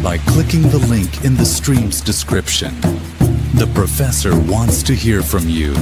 By clicking the link in the stream's description. The professor wants to hear from you.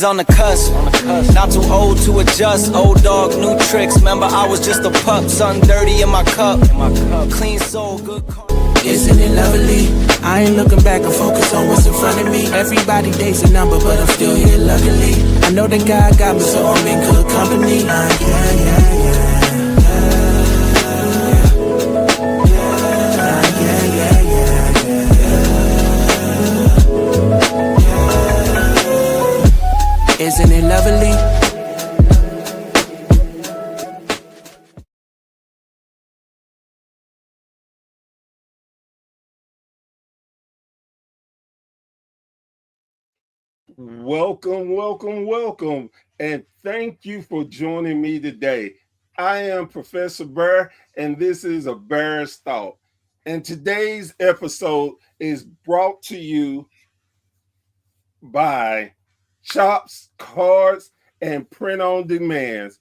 On the cusp, not too old to adjust. Old dog, new tricks. Remember, I was just a pup. Something dirty in my cup. Clean soul, good car. Isn't it lovely? I ain't looking back and focus on what's in front of me. Everybody dates a number, but I'm still here luckily. I know that God got me, so I'm in good company. Isn't it lovely? Welcome, and thank you for joining me today. I am Professor Bear, and this is A Bear's Thought. And today's episode is brought to you by Chops, Cards, and Print on Demands.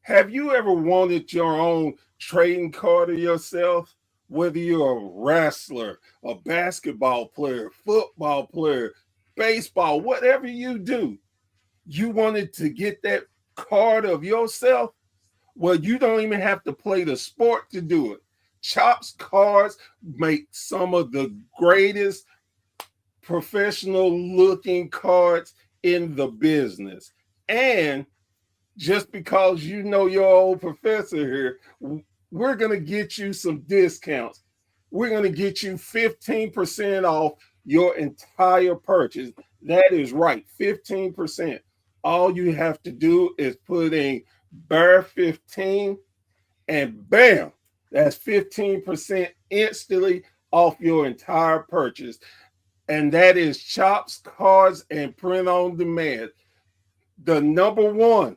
Have you ever wanted your own trading card of yourself? Whether you're a wrestler, a basketball player, football player, baseball, whatever you do, you wanted to get that card of yourself? Well, you don't even have to play the sport to do it. Chops Cards make some of the greatest professional looking cards in the business. And just because you know your old professor here, we're going to get you some discounts. We're going to get you 15% off your entire purchase. That is right, 15%. All you have to do is put in Bear 15 and bam, that's 15% instantly off your entire purchase. And that is Chops, Cards, and Print on Demand, the number one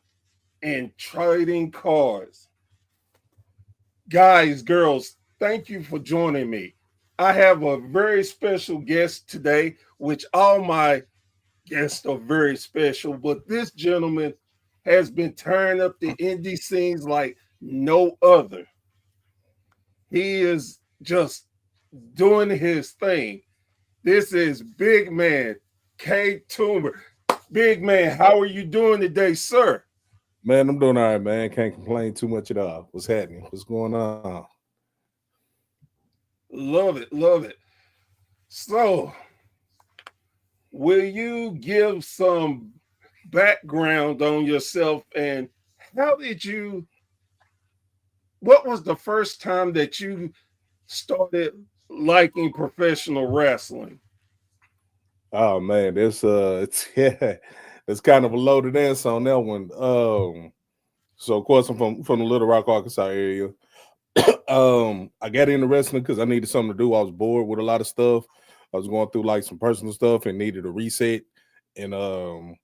in trading cards. Guys, girls, thank you for joining me. I have a very special guest today, which all my guests are very special, but this gentleman has been turning up the indie scenes like no other. He is just doing his thing. This is Big Man K-Toomer. Big Man, how are you doing today, sir? Man, I'm doing all right, man. Can't complain too much at all. What's happening? What's going on? Love it. So, will you give some background on yourself and what was the first time that you started liking professional wrestling? Oh man, it's it's kind of a loaded answer on that one. So of course I'm from the Little Rock, Arkansas area. I got into wrestling because I needed something to do. I was bored with a lot of stuff. I was going through like some personal stuff and needed a reset. And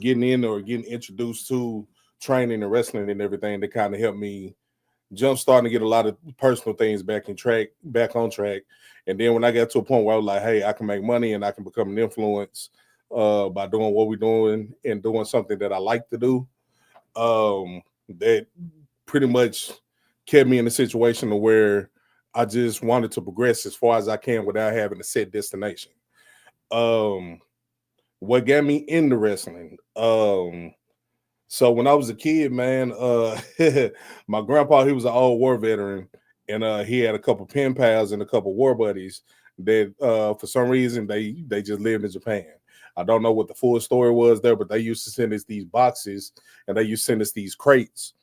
getting in or getting introduced to training and wrestling and everything that kind of helped me jump starting to get a lot of personal things back on track. And then when I got to a point where I was like, hey, I can make money and I can become an influence by doing what we're doing and doing something that I like to do, that pretty much kept me in a situation where I just wanted to progress as far as I can without having a set destination. Um, what got me into wrestling? So when I was a kid, man, my grandpa, he was an old war veteran, and he had a couple pen pals and a couple war buddies that for some reason they just lived in Japan. I don't know what the full story was there, but they used to send us these boxes and they used to send us these crates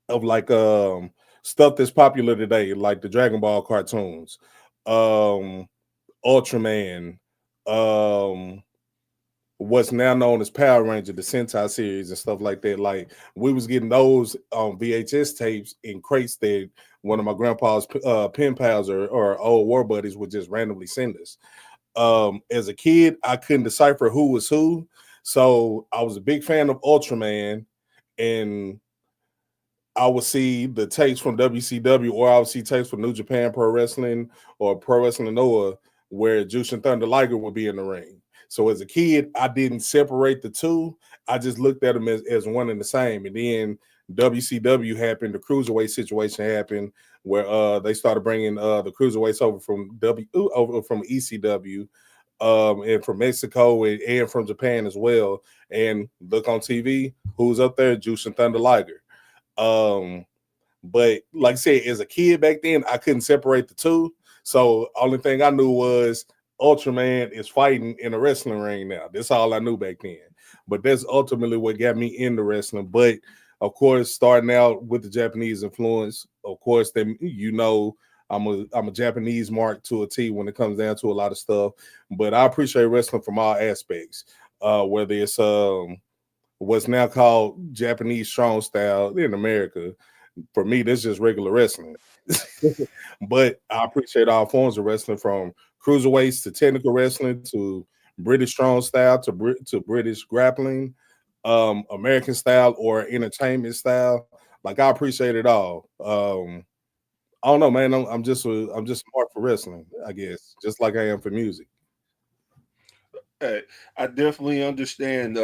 of like stuff that's popular today, like the Dragon Ball cartoons, um, Ultraman, um, what's now known as Power Ranger, the Sentai series and stuff like that. Like we was getting those VHS tapes in crates that one of my grandpa's pen pals or old war buddies would just randomly send us. As a kid, I couldn't decipher who was who, so I was a big fan of Ultraman, and I would see the tapes from WCW, or I would see tapes from New Japan Pro Wrestling or Pro Wrestling Noah, where Jushin Thunder Liger would be in the ring. So as a kid, I didn't separate the two. I just looked at them as one and the same. And then WCW happened, the cruiserweight situation happened, where they started bringing the cruiserweights over from ECW, and from Mexico and from Japan as well. And look on TV, who's up there? Jushin Thunder Liger. But like I said, as a kid back then, I couldn't separate the two. So only thing I knew was Ultraman is fighting in a wrestling ring now. That's all I knew back then. But that's ultimately what got me into wrestling. But of course, starting out with the Japanese influence, of course, then I'm a Japanese mark to a T when it comes down to a lot of stuff. But I appreciate wrestling from all aspects, whether it's what's now called Japanese strong style in America. For me, that's just regular wrestling. But I appreciate all forms of wrestling, from cruiserweights to technical wrestling to British strong style to British grappling, American style or entertainment style. Like I appreciate it all. I don't know, man. I'm just smart for wrestling, I guess, just like I am for music. Hey, I definitely understand.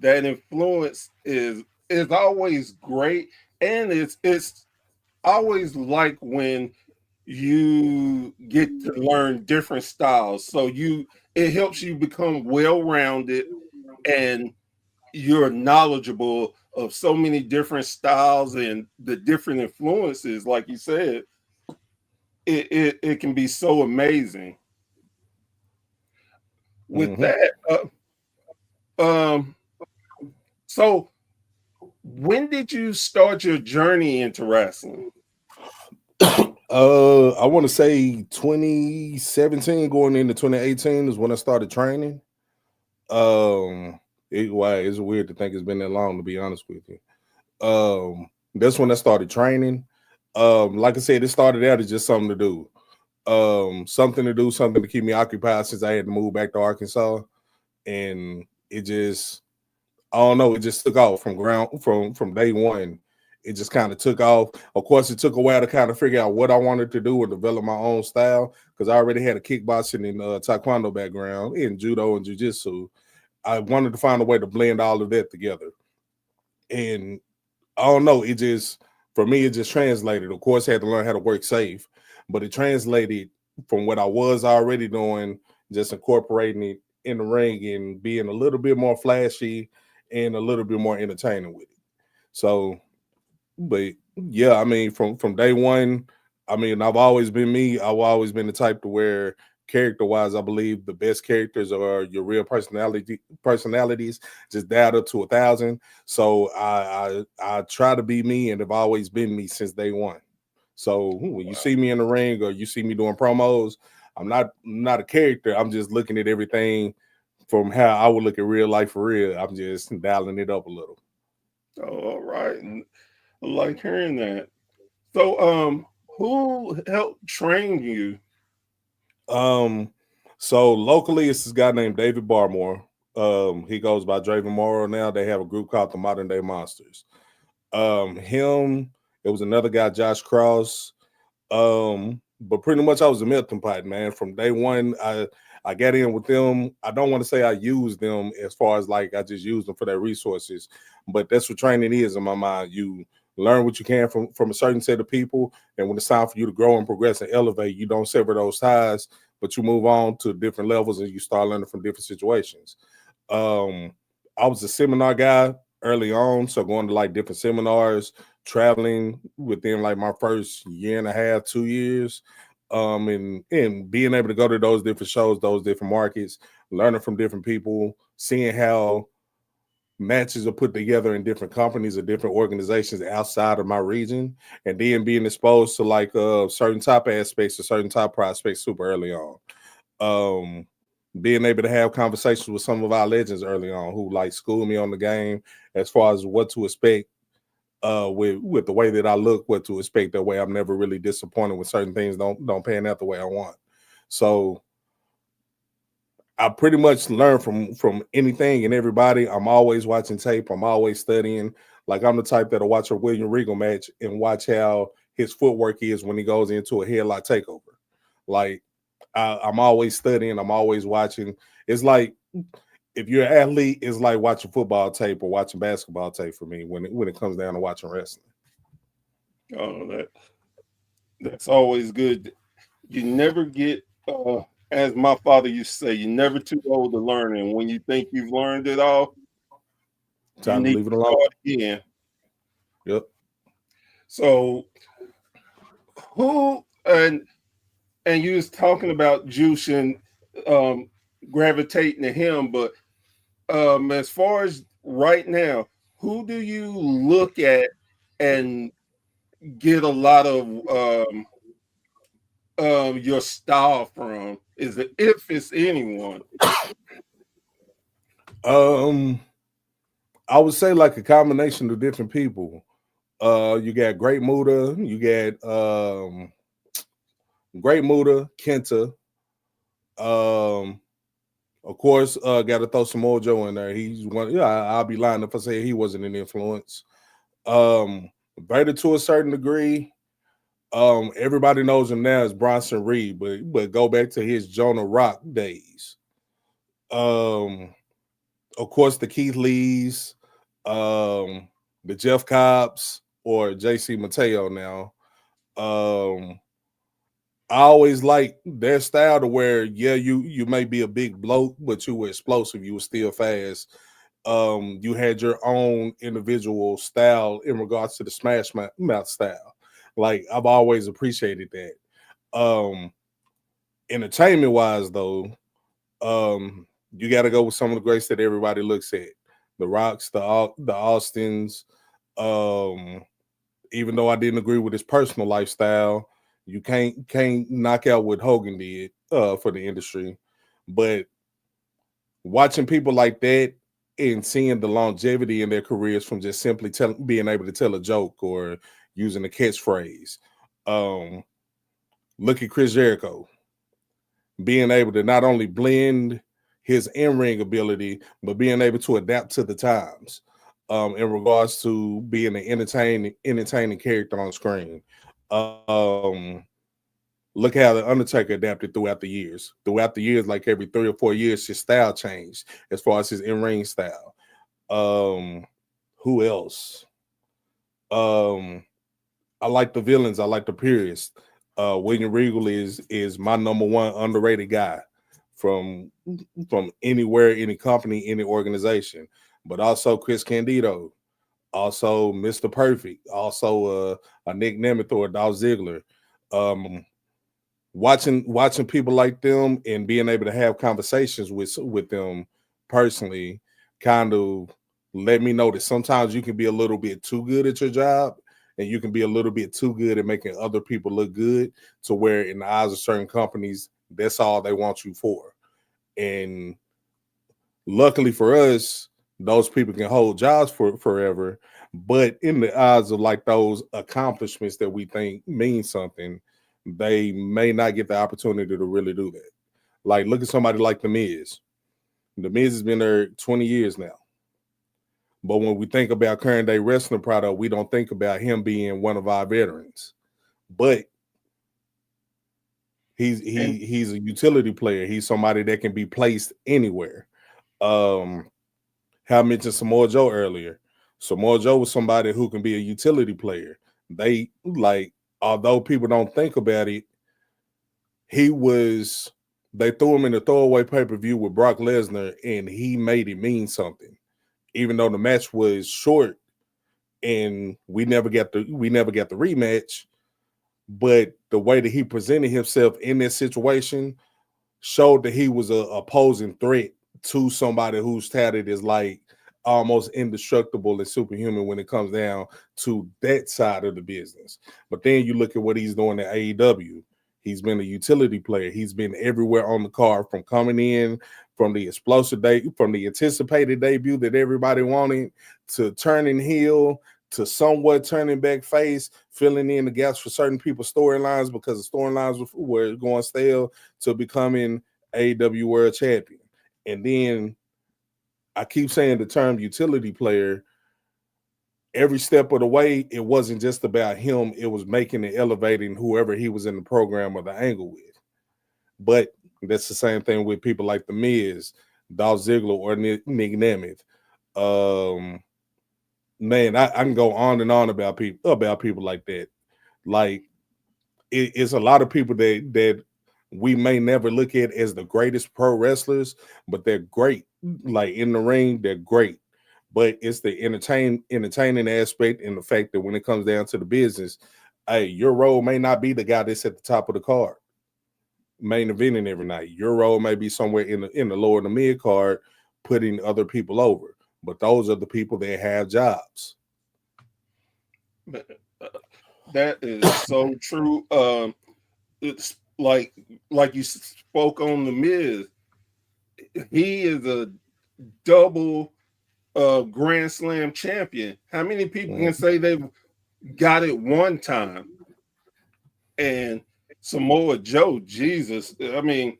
That influence is always great, and it's always like when you get to learn different styles, so it helps you become well-rounded, and you're knowledgeable of so many different styles and the different influences. Like you said, it can be so amazing. With Hmm. that, um so when did you start your journey into wrestling? I want to say 2017 going into 2018 is when I started training. It's weird to think it's been that long, to be honest with you. That's when I started training. Like I said, it started out as just something to do. Something to do, something to keep me occupied since I had to move back to Arkansas. And it just, I don't know, it just took off from day one. It just kind of took off. Of course, it took a while to kind of figure out what I wanted to do and develop my own style, because I already had a kickboxing and taekwondo background in judo and jiu-jitsu. I wanted to find a way to blend all of that together. And I don't know, it just, for me, it just translated. Of course, I had to learn how to work safe, but it translated from what I was already doing, just incorporating it in the ring and being a little bit more flashy and a little bit more entertaining with it. So, but yeah, I mean, from day one, I mean, I've always been me. I've always been the type to where, character wise, I believe the best characters are your real personalities, just dialed up to 1,000. So I try to be me, and have always been me since day one. So when you see me in the ring or you see me doing promos, I'm not a character. I'm just looking at everything from how I would look at real life for real. I'm just dialing it up a little. Oh, all right. And I like hearing that. So, who helped train you? Um, so locally, it's this guy named David Barmore. He goes by Draven Morrow now. They have a group called the Modern Day Monsters. Him, it was another guy, Josh Cross. But pretty much I was a melting pot, man. From day one, I got in with them. I don't want to say I used them as far as like I just used them for their resources, but that's what training is in my mind. You learn what you can from a certain set of people, and when it's time for you to grow and progress and elevate, you don't sever those ties, but you move on to different levels and you start learning from different situations. um I was a seminar guy early on, so going to like different seminars, traveling within like my first year and a half, 2 years, and being able to go to those different shows, those different markets, learning from different people, seeing how matches are put together in different companies or different organizations outside of my region, and then being exposed to like certain top aspects or certain top prospects super early on. um Being able to have conversations with some of our legends early on who like schooled me on the game as far as what to expect, with the way that I look, what to expect. That way I'm never really disappointed when certain things don't pan out the way I want. So I pretty much learn from anything and everybody. I'm always watching tape. I'm always studying. Like I'm the type that'll watch a William Regal match and watch how his footwork is when he goes into a headlock takeover. Like I'm always studying. I'm always watching. It's like if you're an athlete, it's like watching football tape or watching basketball tape for me when it comes down to watching wrestling. Oh, that's always good. You never get, as my father used to say, you're never too old to learn. And when you think you've learned it all, you Time to need leave it to alone. start again. Yep. So who and you was talking about Juice and um, gravitating to him, but as far as right now, who do you look at and get a lot of your style from? Is it, if it's anyone? Um, I would say like a combination of different people. You got Great Muda, you got Great Muda, Kenta. Um, of course, got to throw some Mojo in there. He's one. Yeah, I'll be lying if I say he wasn't an influence. Vader to a certain degree. Everybody knows him now as Bronson Reed, but go back to his Jonah Rock days. Um, of course, the Keith Lees, the Jeff Cobbs, or JC Mateo now. Um, I always like their style to where, yeah, you may be a big bloke, but you were explosive, you were still fast. You had your own individual style in regards to the mouth style. Like I've always appreciated that. Um, Entertainment wise, though, you got to go with some of the greats that everybody looks at: the Rocks, the Austins. Um, Even though I didn't agree with his personal lifestyle, you can't knock out what Hogan did for the industry. But watching people like that and seeing the longevity in their careers from just simply being able to tell a joke or using a catchphrase. Um, Look at Chris Jericho being able to not only blend his in-ring ability, but being able to adapt to the times in regards to being an entertaining character on screen. Um, Look how the Undertaker adapted throughout the years. Throughout the years, like every 3 or 4 years, his style changed as far as his in-ring style. Um, who else? Um, I like the villains. I like the purists. William Regal is my number one underrated guy from from anywhere, any company, any organization. But also Chris Candido, also Mr. Perfect, also a Nick Nemeth or a Dolph Ziggler. Um, watching people like them and being able to have conversations with them personally kind of let me know that sometimes you can be a little bit too good at your job and you can be a little bit too good at making other people look good to where in the eyes of certain companies that's all they want you for. And luckily for us, those people can hold jobs for forever, but in the eyes of like those accomplishments that we think mean something, they may not get the opportunity to really do that. Like look at somebody like The Miz. The Miz has been there 20 years now. But when we think about current day wrestling product, we don't think about him being one of our veterans. But And he's a utility player. He's somebody that can be placed anywhere. How I mentioned Samoa Joe earlier. Samoa Joe was somebody who can be a utility player. They like, although people don't think about it, he was. They threw him in the throwaway pay-per-view with Brock Lesnar, and he made it mean something. Even though the match was short, and we never got the rematch, but the way that he presented himself in this situation showed that he was a opposing threat to somebody whose talent is like almost indestructible and superhuman when it comes down to that side of the business. But then you look at what he's doing at AEW. He's been a utility player. He's been everywhere on the card, from coming in from the explosive from the anticipated debut that everybody wanted, to turning heel, to somewhat turning back face, filling in the gaps for certain people's storylines because the storylines were going stale, to becoming AEW World Champion. And then I keep saying the term utility player. Every step of the way, it wasn't just about him. It was making and elevating whoever he was in the program or the angle with. But that's the same thing with people like The Miz, Dolph Ziggler, or Nick Nemeth. Man, I can go on and on about people like that. Like it's a lot of people that we may never look at as the greatest pro wrestlers, but they're great. Like in the ring, they're great. But it's the entertaining aspect, and the fact that when it comes down to the business, hey, your role may not be the guy that's at the top of the card, main eventing every night. Your role may be somewhere in the lower to mid card, putting other people over. But those are the people that have jobs. That is so true. It's like you spoke on the Miz. He is a double Grand Slam champion. How many people can say they've got it one time? And Samoa Joe, Jesus, I mean,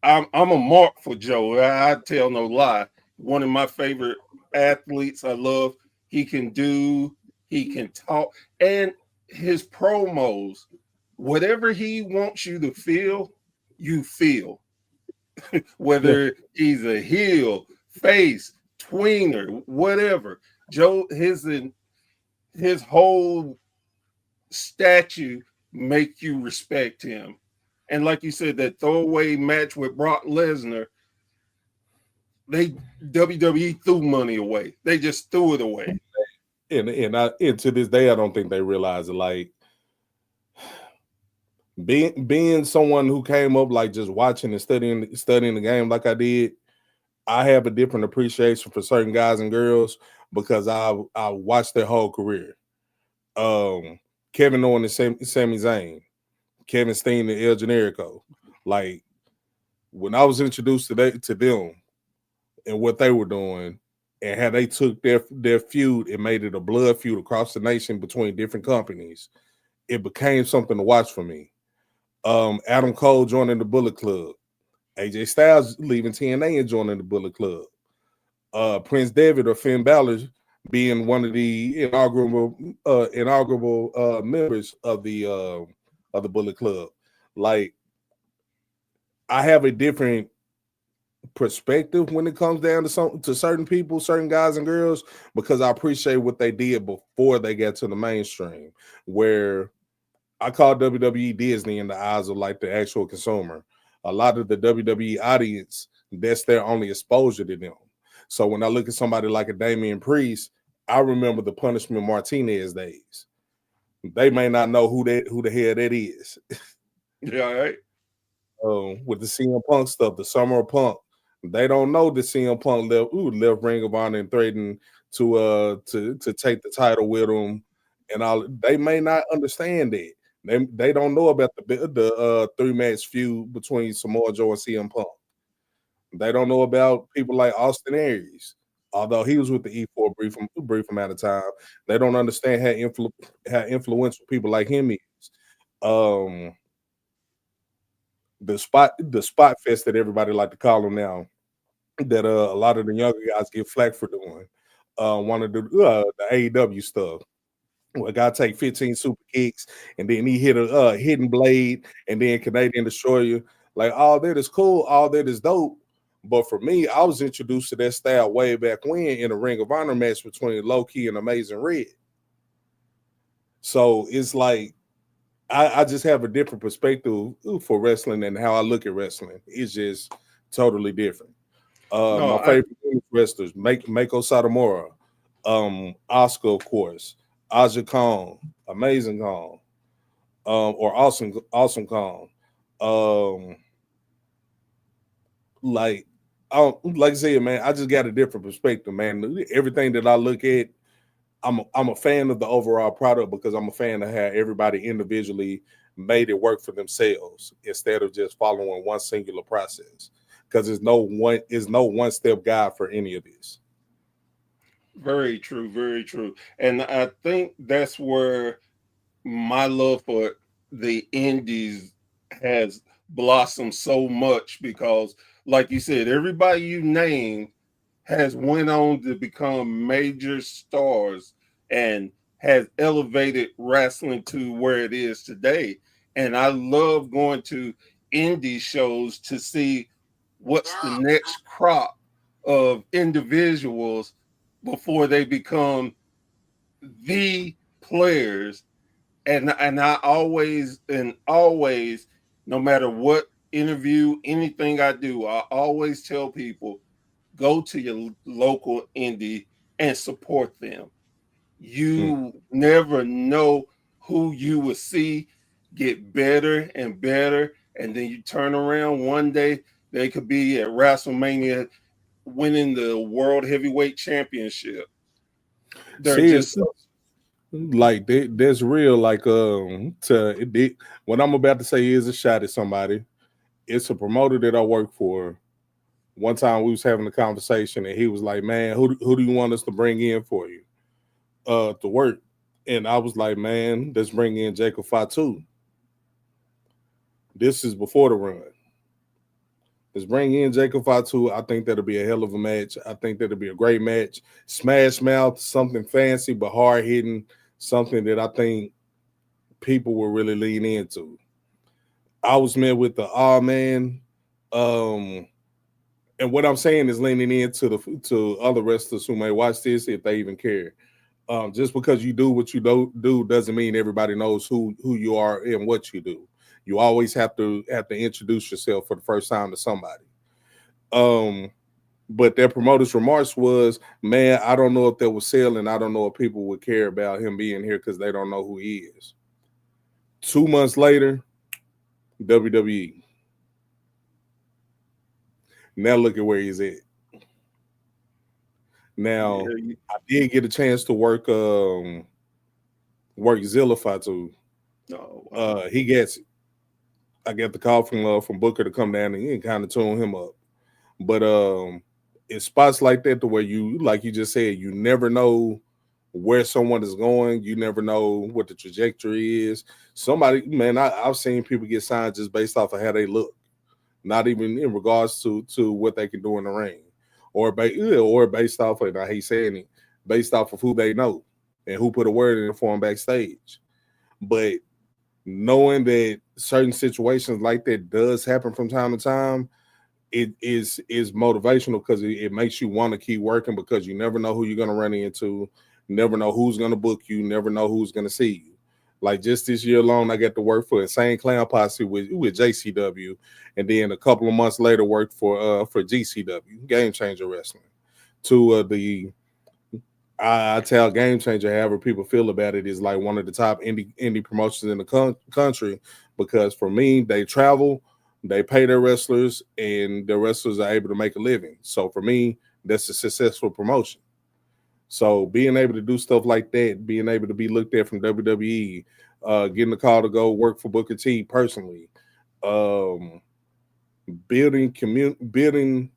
I'm a mark for Joe. I tell no lie. One of my favorite athletes. I love. He can talk, and his promos, whatever he wants you to feel, you feel. Whether he's a heel, face, tweener, whatever. Joe, his whole statue make you respect him. And like you said, that throwaway match with Brock Lesnar, they WWE threw money away. They just threw it away. And to this day, I don't think they realize it. Like being someone who came up like just watching and studying the game like I did, I have a different appreciation for certain guys and girls because I watched their whole career. Kevin Owens and Sami Zayn, Kevin Steen and El Generico. Like when I was introduced to them and what they were doing, and how they took their feud and made it a blood feud across the nation between different companies, it became something to watch for me. Adam Cole joining the Bullet Club, AJ Styles leaving TNA and joining the Bullet Club, Prince Devitt or Finn Balor being one of the inaugural members of the Bullet Club. Like I have a different perspective when it comes down to certain people, certain guys and girls, because I appreciate what they did before they got to the mainstream, where I call WWE Disney in the eyes of like the actual consumer. A lot of the WWE audience, that's their only exposure to them. So when I look at somebody like a Damian Priest, I remember the Punishment Martinez days. They may not know who the hell that is. Yeah, right. With the CM Punk stuff, the Summer of Punk, they don't know that CM Punk left Ring of Honor and threatened to take the title with him, and all. They may not understand that. They don't know about the 3-match feud between Samoa Joe and CM Punk. They don't know about people like Austin Aries, although he was with the E4 brief amount of time. They don't understand how influential people like him is. The spot fest that everybody like to call them now, that a lot of the younger guys get flack for doing. Want to do the AEW stuff. Well, a guy take 15 super kicks and then he hit a hidden blade and then Canadian Destroyer. Like all that is cool, all that is dope. But for me, I was introduced to that style way back when in a Ring of Honor match between Low Key and Amazing Red. So it's like I just have a different perspective for wrestling and how I look at wrestling. It's just totally different. No, My favorite wrestlers, Mako Satomura, Oscar, of course, Aja Kong, Amazing Kong, or Awesome Kong. Um, like like I said, man, I just got a different perspective, man. Everything that I look at, I'm a fan of the overall product because I'm a fan of how everybody individually made it work for themselves instead of just following one singular process. Because there's no one step guide for any of this. very true, very true. And I think that's where my love for the indies has blossomed so much because, like you said, everybody you named has went on to become major stars and has elevated wrestling to where it is today. And I love going to indie shows to see what's the next crop of individuals before they become the players. And I always, no matter what interview, anything I do, I always tell people go to your local indie and support them. Mm. You never know who you will see get better and better, and then you turn around one day they could be at WrestleMania winning the World Heavyweight Championship. They're See, it's just so like that's real. Like what I'm about to say is a shot at somebody. It's a promoter that I work for. One time we was having a conversation and he was like, "Man, who do you want us to bring in for you to work?" And I was like, "Man, let's bring in Jacob Fatu." This is before the run. Let's bring in Jacob Fatu. I think that'll be a hell of a match. I think that'll be a great match. Smash Mouth, something fancy but hard hitting, something that I think people will really lean into. I was met with the man. Um, and what I'm saying is leaning into the to other wrestlers who may watch this if they even care. Just because you do what you do doesn't mean everybody knows who you are and what you do. You always have to introduce yourself for the first time to somebody. Um, but their promoter's remarks was, "Man, I don't know if that was selling. I don't know if people would care about him being here because they don't know who he is." 2 months later, WWE. Now look at where he's at. yeah. Now I did get a chance to work Zillify too. Oh, wow. He gets I got the call from Booker to come down and kind of tune him up. But it's spots like that to where you, like you just said, you never know where someone is going. You never know what the trajectory is. Somebody, man, I've seen people get signed just based off of how they look, not even in regards to what they can do in the ring, or based off of, I hate saying it, based off of who they know and who put a word in for them backstage. But knowing that certain situations like that does happen from time to time, it is motivational because it makes you want to keep working because you never know who you're gonna run into, never know who's gonna book you, never know who's gonna see you. Like just this year alone, I got to work for Insane Clown Posse with JCW, and then a couple of months later worked for GCW, Game Changer Wrestling. To the I tell Game Changer, however people feel about it, is like one of the top indie promotions in the country because for me, they travel, they pay their wrestlers, and the wrestlers are able to make a living. So for me, that's a successful promotion. So being able to do stuff like that, being able to be looked at from WWE, getting the call to go work for Booker T personally, um, building community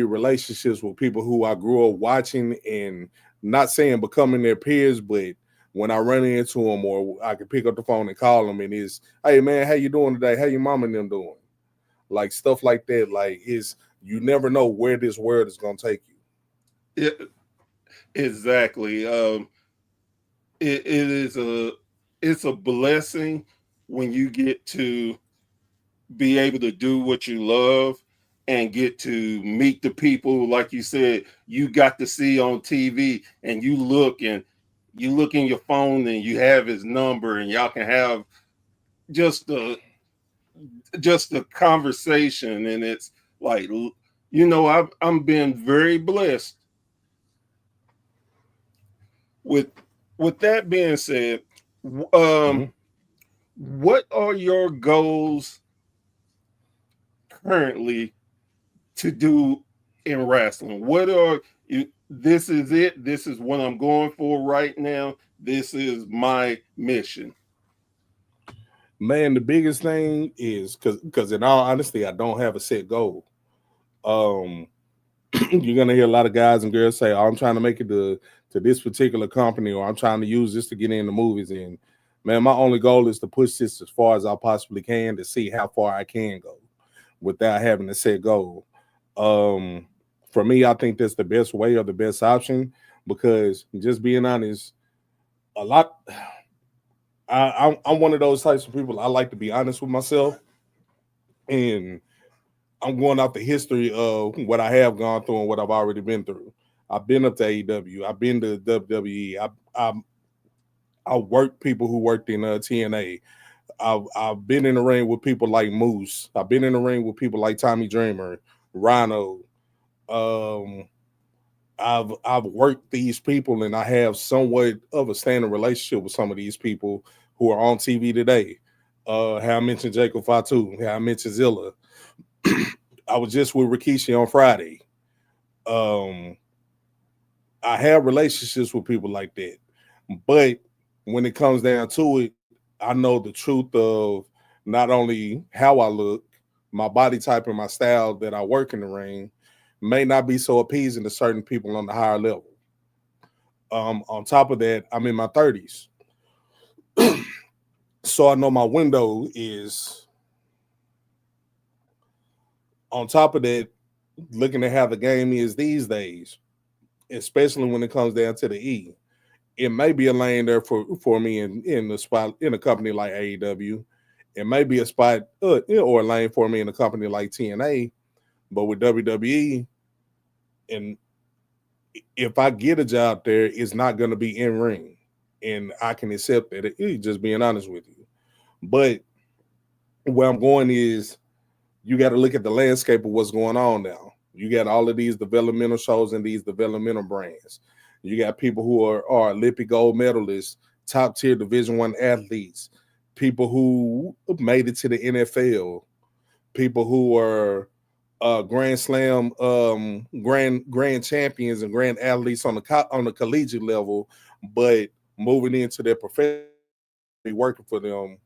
relationships with people who I grew up watching and not saying becoming their peers, but when I run into them or I can pick up the phone and call them and it's, "Hey man, how you doing today? How your mom and them doing?" Like stuff like that. Like you never know where this world is gonna take you. It, exactly. It is it's a blessing when you get to be able to do what you love and get to meet the people, like you said, you got to see on TV, and you look in your phone and you have his number, and y'all can have just a conversation, and it's like, I'm being very blessed. With that being said, Mhm. what are your goals currently to do in wrestling? What are you? This is it. This is what I'm going for right now. This is my mission. Man, the biggest thing is because in all honesty, I don't have a set goal. Um, you're gonna hear a lot of guys and girls say, "Oh, I'm trying to make it to this particular company, or I'm trying to use this to get in the movies." And man, my only goal is to push this as far as I possibly can to see how far I can go without having a set goal. Um, for me, I think that's the best way or the best option because just being honest, a lot. I'm one of those types of people. I like to be honest with myself, and I'm going off the history of what I have gone through and what I've already been through. I've been up to AEW. I've been to WWE. I worked people who worked in TNA. I've been in the ring with people like Moose. I've been in the ring with people like Tommy Dreamer, Rhino. Um, I've worked these people, and I have somewhat of a standing relationship with some of these people who are on TV today. How I mentioned Jacob Fatu, how I mentioned Zilla. I was just with Rikishi on Friday. Um, I have relationships with people like that, but when it comes down to it, I know the truth of not only how I look, my body type, and my style that I work in the ring may not be so appeasing to certain people on the higher level. On top of that, I'm in my 30s. So I know my window is on top of that, looking at how the game is these days, especially when it comes down to the E. It may be a lane there for me in the spot in a company like AEW. It may be a spot or a lane for me in a company like TNA, but with WWE, and if I get a job there, it's not going to be in ring, and I can accept that. Just being honest with you, but where I'm going is you got to look at the landscape of what's going on now. You got all of these developmental shows and these developmental brands. You got people who are Olympic gold medalists, top tier Division I athletes, people who made it to the NFL, people who are Grand Slam grand champions and grand athletes on the collegiate level, but moving into their profession, working for them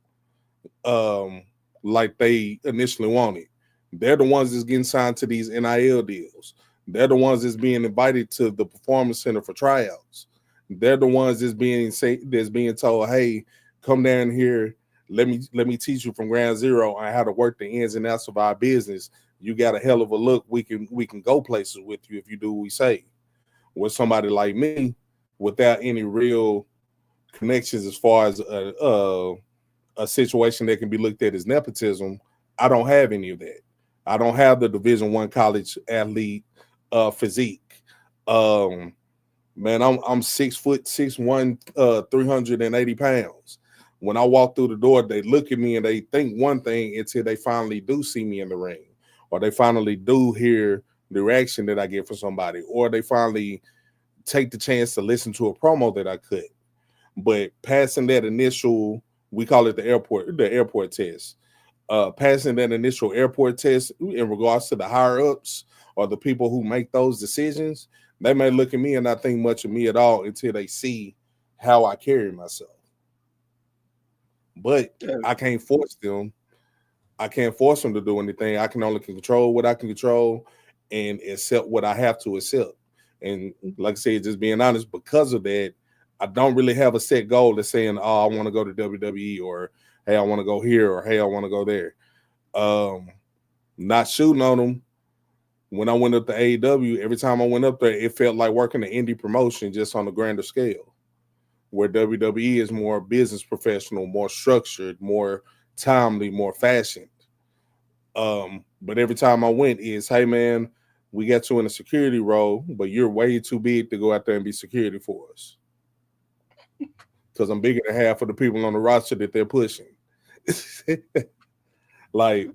um, like they initially wanted. They're the ones that's getting signed to these NIL deals. They're the ones that's being invited to the performance center for tryouts. They're the ones that's being told, "Hey, come down here. Let me teach you from ground zero on how to work the ins and outs of our business. You got a hell of a look. We can go places with you if you do what we say." With somebody like me, without any real connections as far as a situation that can be looked at as nepotism, I don't have any of that. I don't have the Division I college athlete physique. Um, man, I'm 6', 6'1", 380 pounds. When I walk through the door, they look at me and they think one thing until they finally do see me in the ring, or they finally do hear the reaction that I get from somebody, or they finally take the chance to listen to a promo that I cut. But passing that initial, we call it the airport test. Passing that initial airport test in regards to the higher ups or the people who make those decisions, they may look at me and not think much of me at all until they see how I carry myself. But Yeah. I can't force them. I can't force them to do anything. I can only control what I can control and accept what I have to accept. And like I said, just being honest, because of that, I don't really have a set goal that's saying, "Oh, I want to go to WWE," or "Hey, I want to go here," or "Hey, I want to go there." Um, Not shooting on them. When I went up to AEW, every time I went up there, it felt like working an indie promotion just on a grander scale. Where WWE is more business professional, more structured, more timely, more fashioned. But every time I went is, hey man, we got you in a security role, but you're way too big to go out there and be security for us. Because I'm bigger than half of the people on the roster that they're pushing. Like,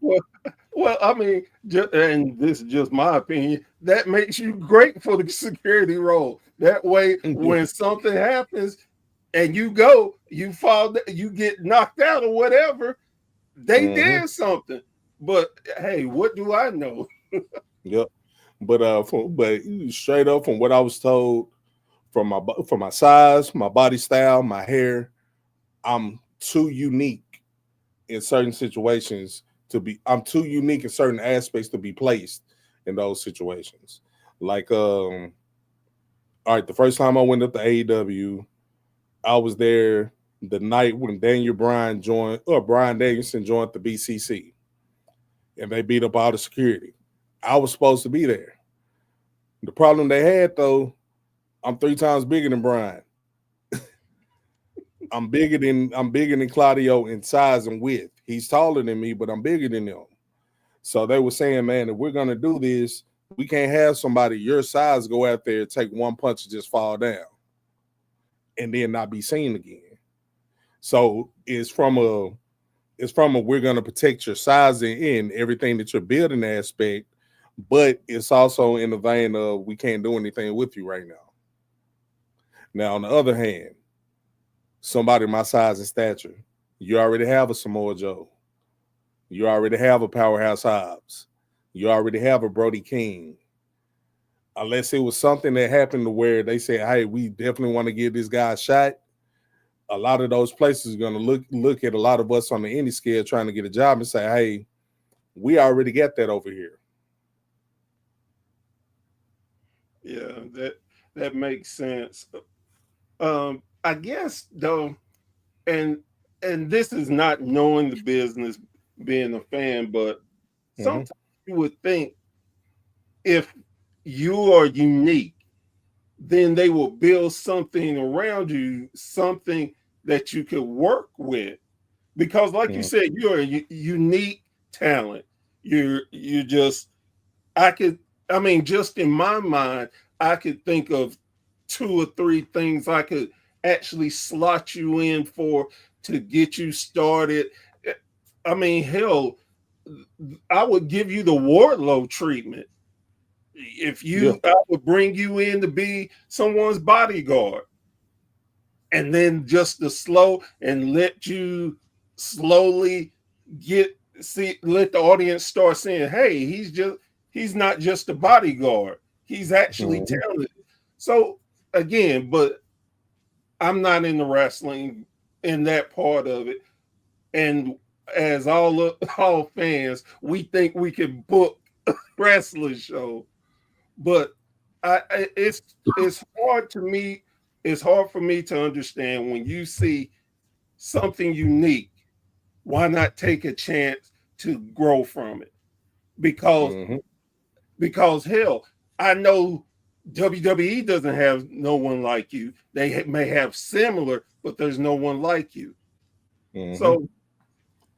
Well, I mean, and this is just my opinion. That makes you great for the security role. That way, when something happens and you go, you fall, you get knocked out or whatever, they did something. But hey, what do I know? yep. But straight up from what I was told, from my size, my body style, my hair, I'm too unique in certain situations to be. I'm too unique in certain aspects to be placed in those situations. Like, all right, the first time I went up to AEW, I was there the night when Brian Danielson joined the BCC, and they beat up all the security. I was supposed to be there. The problem they had though, I'm 3 times bigger than Brian. I'm bigger than Claudio in size and width. He's taller than me, but I'm bigger than him. So they were saying, man, if we're gonna do this, we can't have somebody your size go out there, take one punch and just fall down, and then not be seen again. So it's from a we're gonna protect your size and everything that you're building aspect, but it's also in the vein of we can't do anything with you right now. Now, on the other hand, somebody my size and stature, you already have a Samoa Joe. You already have a Powerhouse Hobbs. You already have a Brody King. Unless it was something that happened to where they say, hey, we definitely want to give this guy a shot. A lot of those places are going to look at a lot of us on the indie scale trying to get a job and say, hey, we already got that over here. Yeah, that makes sense. I guess though, and this is not knowing the business, being a fan, but sometimes you would think if you are unique, then they will build something around you, something that you could work with. Because, like you said, you're a unique talent. You're just I mean, just in my mind, I could think of 2 or 3 things I could actually slot you in for to get you started. I mean, hell, I would give you the Wardlow treatment. If Yeah. I would bring you in to be someone's bodyguard, and then just to slow and let you slowly let the audience start saying, hey, he's not just a bodyguard, he's actually talented. So again, but I'm not in the wrestling in that part of it. And as all fans, we think we can book a wrestling show, but it's hard to me. It's hard for me to understand when you see something unique. Why not take a chance to grow from it? Because hell, I know WWE doesn't have no one like you. They may have similar, but there's no one like you. So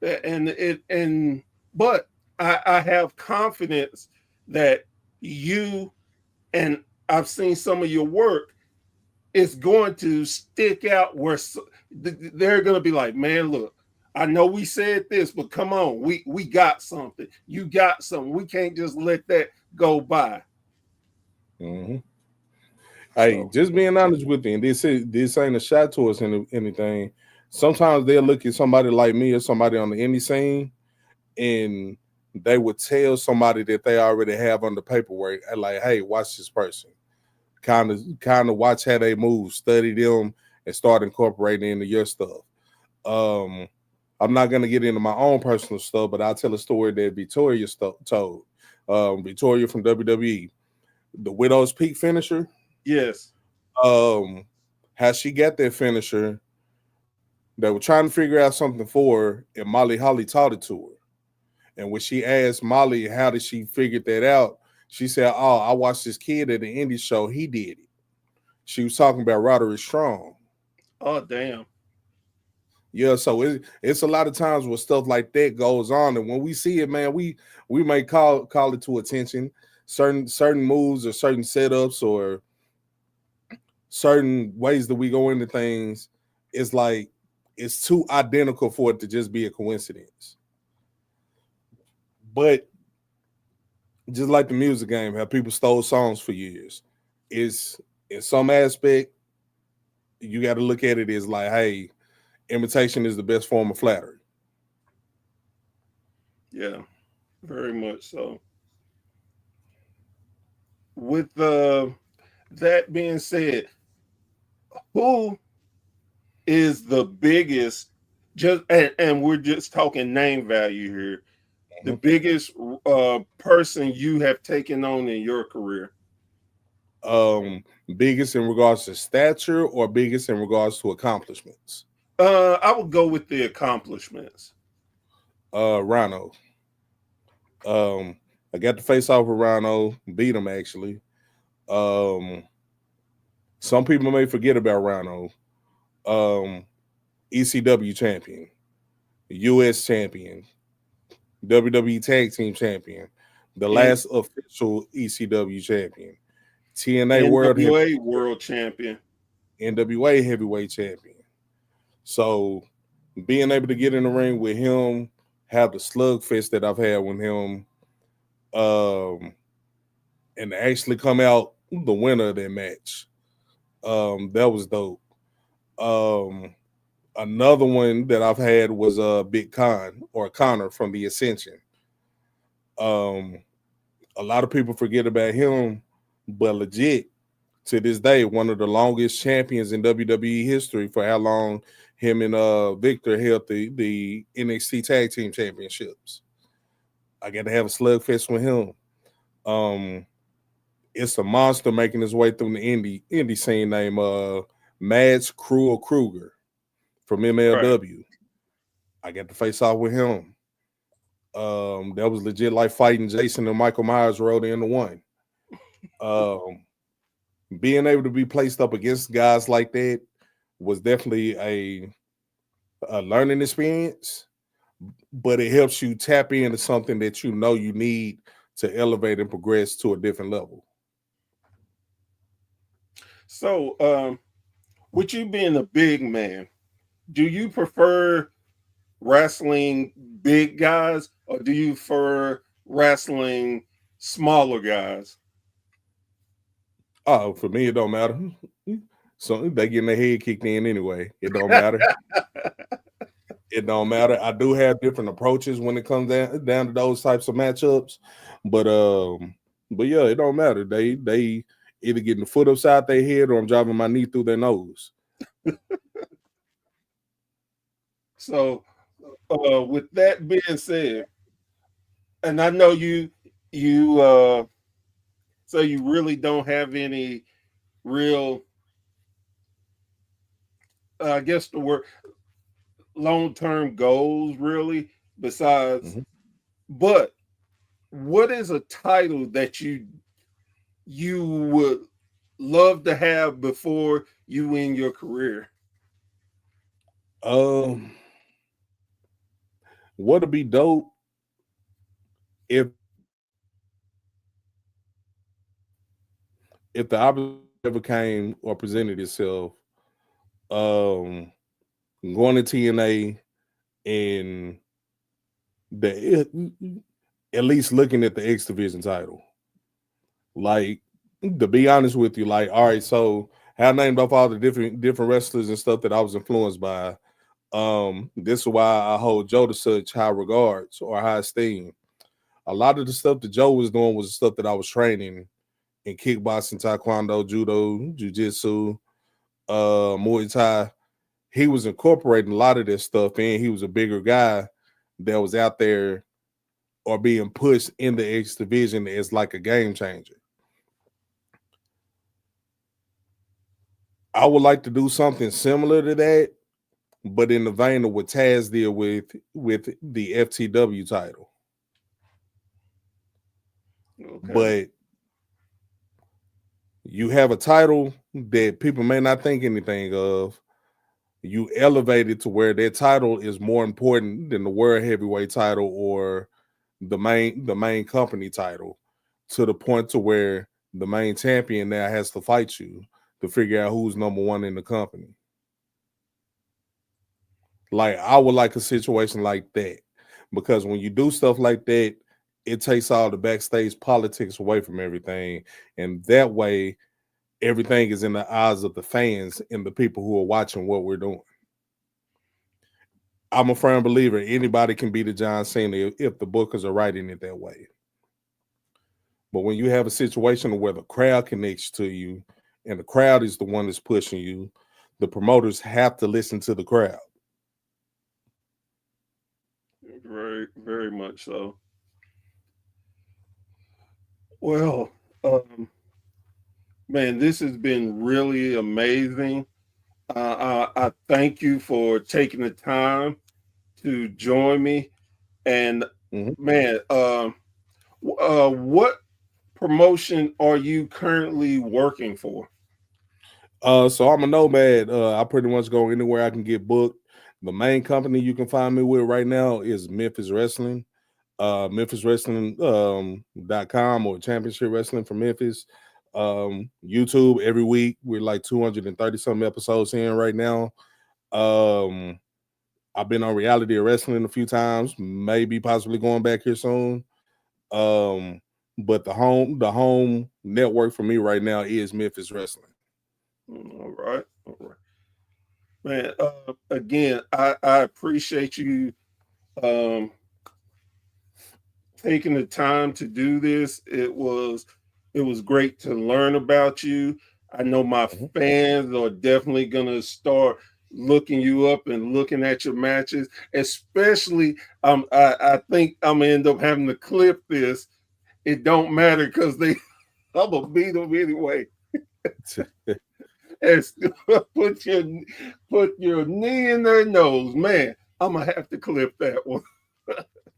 and but I have confidence that you, and I've seen some of your work, is going to stick out where they're going to be like, man, look, I know we said this, but come on, we got something. You got something. We can't just let that go by. Hey, So just being honest with you, and this ain't a shot towards anything. Sometimes they'll look at somebody like me or somebody on the indie scene, and they would tell somebody that they already have on the paperwork, like, hey, watch this person. Kind of watch how they move, study them, and start incorporating into your stuff. I'm not gonna get into my own personal stuff, but I'll tell a story that Victoria told. Victoria from WWE, the Widow's Peak finisher. yes. How she got that finisher, they were trying to figure out something for her, and Molly Holly taught it to her. And when she asked Molly how did she figure that out, she said, oh, I watched this kid at the indie show, he did it. She was talking about Roderick Strong. Oh damn. Yeah, so it's a lot of times where stuff like that goes on, and when we see it, man, we may call it to attention. Certain moves or certain setups or certain ways that we go into things, it's like it's too identical for it to just be a coincidence. But just like the music game, how people stole songs for years, is in some aspect you got to look at it as like, hey, imitation is the best form of flattery. Yeah, very much so. With that being said, who is the biggest? Just and we're just talking name value here. The biggest person you have taken on in your career? Biggest in regards to stature or biggest in regards to accomplishments? I would go with the accomplishments. Rhino. I got to face off with Rhino, beat him actually. Um, some people may forget about Rhino. ECW champion, US champion, WWE Tag Team champion, the And last official ECW champion, TNA NWA World Champion. NWA heavyweight champion. So being able to get in the ring with him, have the slugfest that I've had with him, um, and actually come out the winner of that match, that was dope. Um, Another one that I've had was Big Con or Connor from the Ascension. Um, a lot of people forget about him, but legit to this day, one of the longest champions in WWE history for how long him and Victor held the NXT Tag Team Championships. I got to have a slugfest with him. It's a monster making his way through the indie scene named Mads Kruger from Right. MLW. I got to face off with him. That was legit like fighting Jason and Michael Myers rolled into one. Um, Being able to be placed up against guys like that was definitely a learning experience, but it helps you tap into something that you know you need to elevate and progress to a different level. So, with you being a big man, do you prefer wrestling big guys or do you prefer wrestling smaller guys? Oh, for me, it don't matter. So they getting their head kicked in anyway. It don't matter. It don't matter. I do have different approaches when it comes down to those types of matchups, but yeah, it don't matter. They either getting the foot upside their head or I'm driving my knee through their nose. So, with that being said, and I know you so you really don't have any real, I guess the word, long-term goals really besides, Mhm. but what is a title that you would love to have before you end your career? Um, what'd be dope if the opportunity ever came or presented itself, um, going to TNA and the at least looking at the X Division title. Like, to be honest with you, like, all right, so I named off all the different wrestlers and stuff that I was influenced by. This is why I hold Joe to such high regards or high esteem. A lot of the stuff that Joe was doing was the stuff that I was training in kickboxing, taekwondo, judo, jiu-jitsu, Muay Thai. He was incorporating a lot of this stuff in. He was a bigger guy that was out there or being pushed in the X division as like a game changer. I would like to do something similar to that, but in the vein of what Taz did with the FTW title. Okay. But you have a title that people may not think anything of, you elevate it to where that title is more important than the world heavyweight title or the main company title, to the point to where the main champion now has to fight you to figure out who's number one in the company. Like, I would like a situation like that, because when you do stuff like that, it takes all the backstage politics away from everything, and that way everything is in the eyes of the fans and the people who are watching what we're doing. I'm a firm believer anybody can be the John Cena if the bookers are writing it that way. But when you have a situation where the crowd connects to you and the crowd is the one that's pushing you, the promoters have to listen to the crowd. Very, very much so. Well, man, this has been really amazing. I thank you for taking the time to join me. And Mhm. man, what promotion are you currently working for? So I'm a nomad. I pretty much go anywhere I can get booked. The main company you can find me with right now is Memphis Wrestling. MemphisWrestling.com or Championship Wrestling from Memphis. YouTube every week. We're like 230 something episodes in right now. I've been on Reality of Wrestling a few times, maybe possibly going back here soon. But the home network for me right now is Memphis Wrestling. All right, all right, man. Again, I appreciate you um, taking the time to do this. It was great to learn about you. I know my Mhm. fans are definitely gonna start looking you up and looking at your matches. Especially, I think I'm gonna end up having to clip this. It don't matter because they I'm gonna beat them anyway. And put your put your knee in their nose, man. I'm gonna have to clip that one.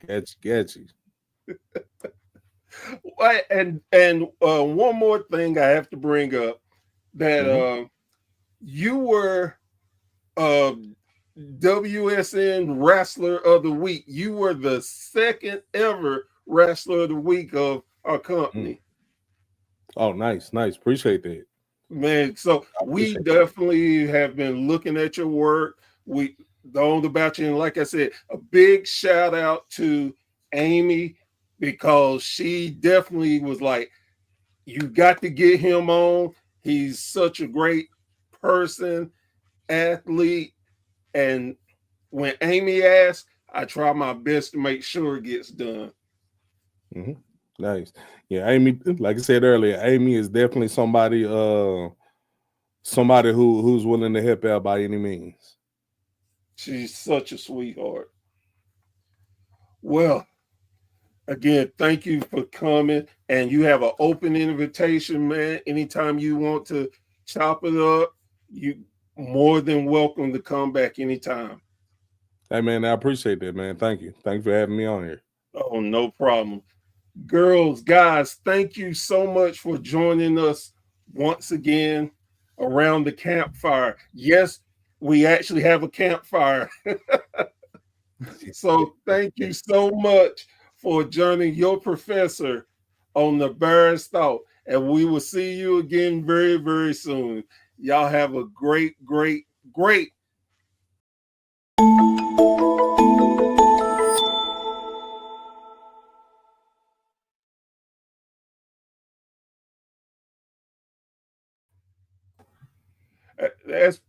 Got you. And one more thing I have to bring up, that Mhm. you were uh, WSN Wrestler of the Week. You were the second ever Wrestler of the Week of our Mm. company. Oh, nice. Appreciate that. Man, so I we appreciate that. definitely have been looking at your work. We known about you, and like I said, a big shout out to Amy, because she definitely was like, "You got to get him on. He's such a great person, athlete." And when Amy asked, I try my best to make sure it gets done. Mhm. Nice. Yeah, Amy, like I said earlier, Amy is definitely somebody who's willing to help out by any means. She's such a sweetheart. Well, again, thank you for coming. And you have an open invitation, man. Anytime you want to chop it up, you more than welcome to come back anytime. Hey man, I appreciate that, man. Thank you. Thank you for having me on here. Oh, no problem. Girls, guys, thank you so much for joining us once again around the campfire. Yes, we actually have a campfire. So thank you so much for joining your professor on the Bear's Thought. And we will see you again very, very soon. Y'all have a great, great, great that's